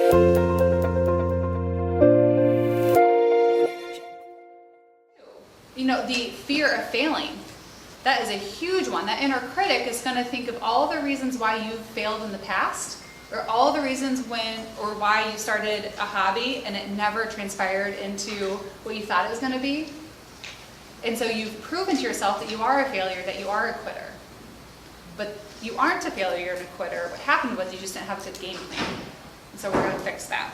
You know, the fear of failing. That is a huge one. That inner critic is going to think of all the reasons why you've failed in the past, or all the reasons when or why you started a hobby and it never transpired into what you thought it was going to be. And so you've proven to yourself that you are a failure, that you are a quitter. But you aren't a failure, you're a quitter. What happened was you just didn't have a good game plan. And so we're going to fix that.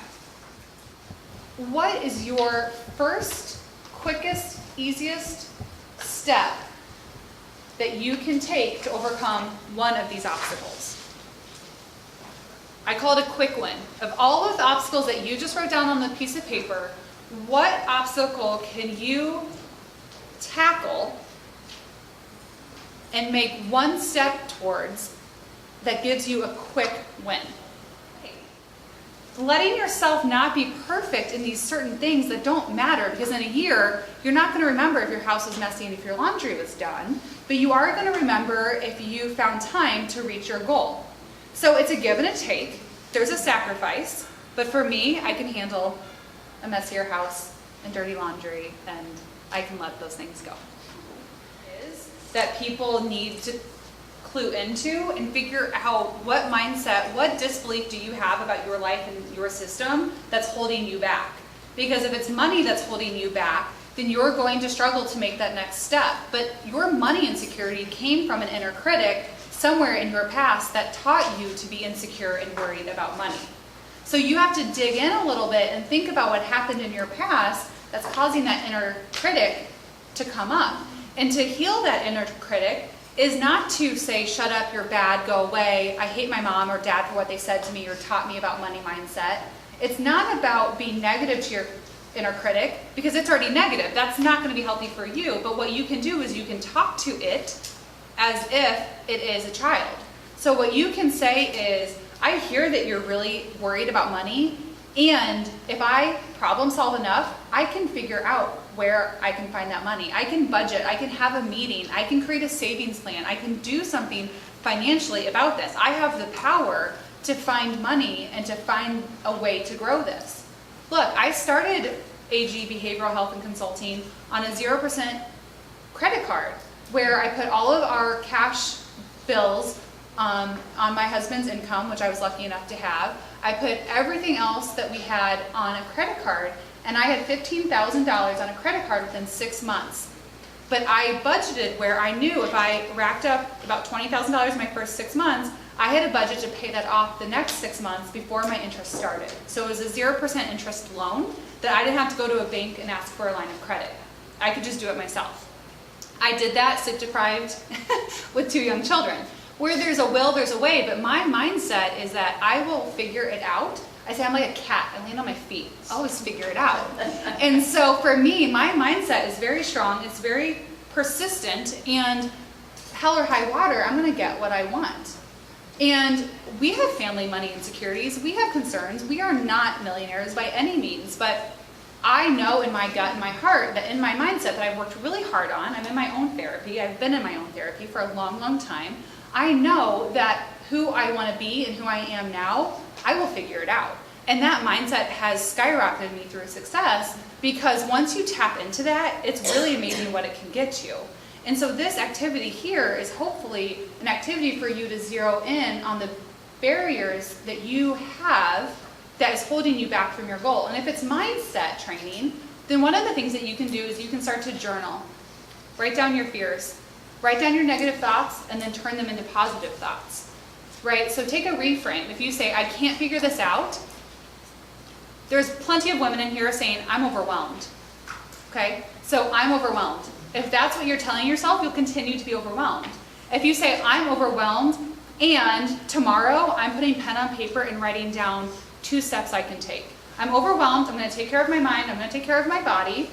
What is your first, quickest, easiest step that you can take to overcome one of these obstacles? I call it a quick win. Of all of the obstacles that you just wrote down on the piece of paper, what obstacle can you tackle and make one step towards that gives you a quick win? Letting yourself not be perfect in these certain things that don't matter, because in a year, you're not going to remember if your house was messy and if your laundry was done, but you are going to remember if you found time to reach your goal. So it's a give and a take. There's a sacrifice, but for me, I can handle a messier house and dirty laundry, and I can let those things go. Is that people need to clue into and figure out what mindset, what disbelief do you have about your life and your system that's holding you back. Because if it's money that's holding you back, then you're going to struggle to make that next step. But your money insecurity came from an inner critic somewhere in your past that taught you to be insecure and worried about money. So you have to dig in a little bit and think about what happened in your past that's causing that inner critic to come up. And to heal that inner critic is not to say, shut up, you're bad, go away, I hate my mom or dad for what they said to me or taught me about money mindset. It's not about being negative to your inner critic, because it's already negative. That's not going to be healthy for you. But what you can do is you can talk to it as if it is a child. So what you can say is, I hear that you're really worried about money, and if I problem solve enough, I can figure out where I can find that money. I can budget, I can have a meeting, I can create a savings plan, I can do something financially about this. I have the power to find money and to find a way to grow this. Look, I started AG Behavioral Health and Consulting on a 0% credit card, where I put all of our cash bills on my husband's income, which I was lucky enough to have. I put everything else that we had on a credit card, and I had $15,000 on a credit card within 6 months. But I budgeted where I knew if I racked up about $20,000 in my first 6 months, I had a budget to pay that off the next 6 months before my interest started. So it was a 0% interest loan that I didn't have to go to a bank and ask for a line of credit. I could just do it myself. I did that, sleep deprived, with 2 young children. Where there's a will, there's a way, but my mindset is that I will figure it out. I say I'm like a cat, I land on my feet, I always figure it out. And so for me, my mindset is very strong, it's very persistent, and hell or high water, I'm gonna get what I want. And we have family money insecurities, we have concerns, we are not millionaires by any means, but I know in my gut and my heart that in my mindset that I've worked really hard on, I'm in my own therapy, I've been in my own therapy for a long, long time, I know that who I want to be and who I am now, I will figure it out. And that mindset has skyrocketed me through success, because once you tap into that, it's really amazing what it can get you. And so this activity here is hopefully an activity for you to zero in on the barriers that you have that is holding you back from your goal. And if it's mindset training, then one of the things that you can do is you can start to journal. Write down your fears. Write down your negative thoughts and then turn them into positive thoughts, right? So take a reframe. If you say, I can't figure this out, there's plenty of women in here saying, I'm overwhelmed, okay? So I'm overwhelmed. If that's what you're telling yourself, you'll continue to be overwhelmed. If you say, I'm overwhelmed, and tomorrow I'm putting pen on paper and writing down 2 steps I can take. I'm overwhelmed, I'm gonna take care of my mind, I'm gonna take care of my body.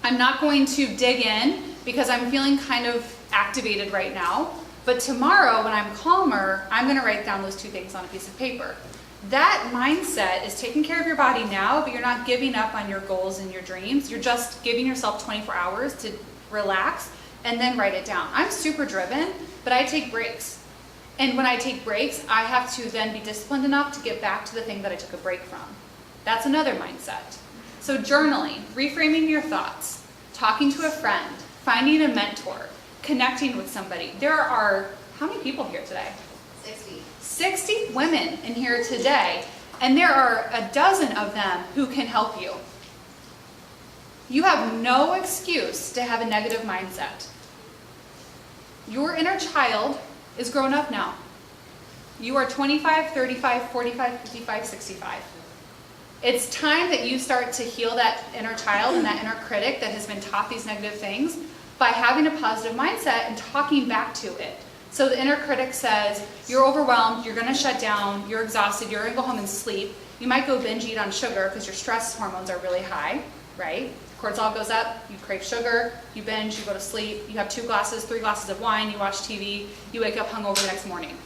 I'm not going to dig in because I'm feeling kind of activated right now, but tomorrow when I'm calmer, I'm gonna write down those 2 things on a piece of paper. That mindset is taking care of your body now, but you're not giving up on your goals and your dreams. You're just giving yourself 24 hours to relax and then write it down. I'm super driven, but I take breaks. And when I take breaks, I have to then be disciplined enough to get back to the thing that I took a break from. That's another mindset. So journaling, reframing your thoughts, talking to a friend, finding a mentor, connecting with somebody. There are, how many people here today? 60. 60 women in here today, and there are a dozen of them who can help you. You have no excuse to have a negative mindset. Your inner child is grown up now. You are 25, 35, 45, 55, 65. It's time that you start to heal that inner child and that inner critic that has been taught these negative things by having a positive mindset and talking back to it. So the inner critic says, you're overwhelmed, you're gonna shut down, you're exhausted, you're gonna go home and sleep. You might go binge eat on sugar because your stress hormones are really high, right? Cortisol goes up, you crave sugar, you binge, you go to sleep, you have 2 glasses, 3 glasses of wine, you watch TV, you wake up hungover the next morning.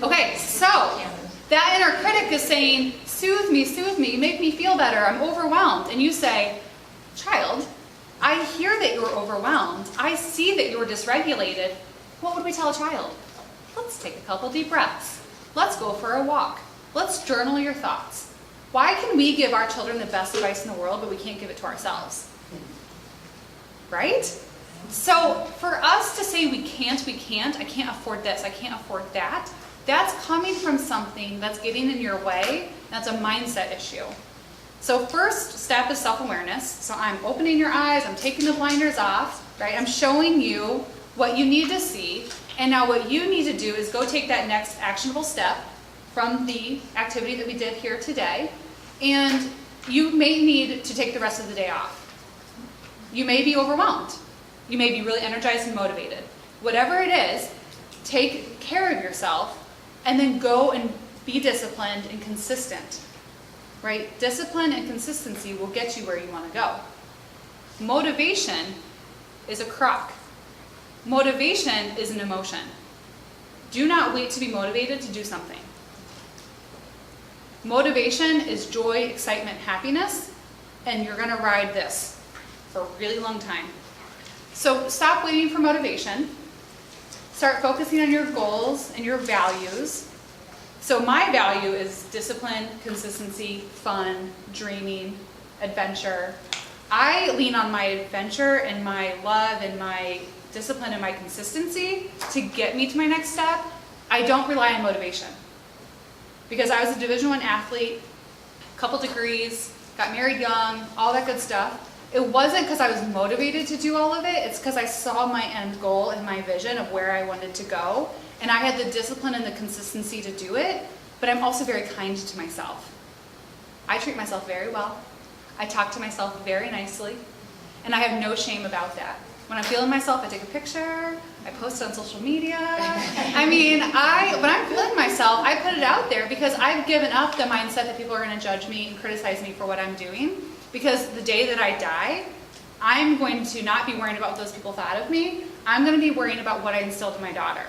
Okay, so that inner critic is saying, soothe me, make me feel better, I'm overwhelmed. And you say, child, I hear that you're overwhelmed. I see that you're dysregulated. What would we tell a child? Let's take a couple deep breaths. Let's go for a walk. Let's journal your thoughts. Why can we give our children the best advice in the world, but we can't give it to ourselves? Right? So for us to say we can't, I can't afford this, I can't afford that, that's coming from something that's getting in your way. That's a mindset issue. So first step is self-awareness. So I'm opening your eyes, I'm taking the blinders off, right? I'm showing you what you need to see. And now what you need to do is go take that next actionable step from the activity that we did here today. And you may need to take the rest of the day off. You may be overwhelmed. You may be really energized and motivated. Whatever it is, take care of yourself and then go and be disciplined and consistent. Right? Discipline and consistency will get you where you want to go. Motivation is a crock. Motivation is an emotion. Do not wait to be motivated to do something. Motivation is joy, excitement, happiness, and you're going to ride this for a really long time. So stop waiting for motivation. Start focusing on your goals and your values. So my value is discipline, consistency, fun, dreaming, adventure. I lean on my adventure and my love and my discipline and my consistency to get me to my next step. I don't rely on motivation. Because I was a Division I athlete, a couple degrees, got married young, all that good stuff. It wasn't because I was motivated to do all of it, it's because I saw my end goal and my vision of where I wanted to go. And I had the discipline and the consistency to do it, but I'm also very kind to myself. I treat myself very well. I talk to myself very nicely, and I have no shame about that. When I'm feeling myself, I take a picture, I post it on social media. I mean, when I'm feeling myself, I put it out there because I've given up the mindset that people are going to judge me and criticize me for what I'm doing. Because the day that I die, I'm going to not be worrying about what those people thought of me. I'm going to be worrying about what I instilled in my daughter.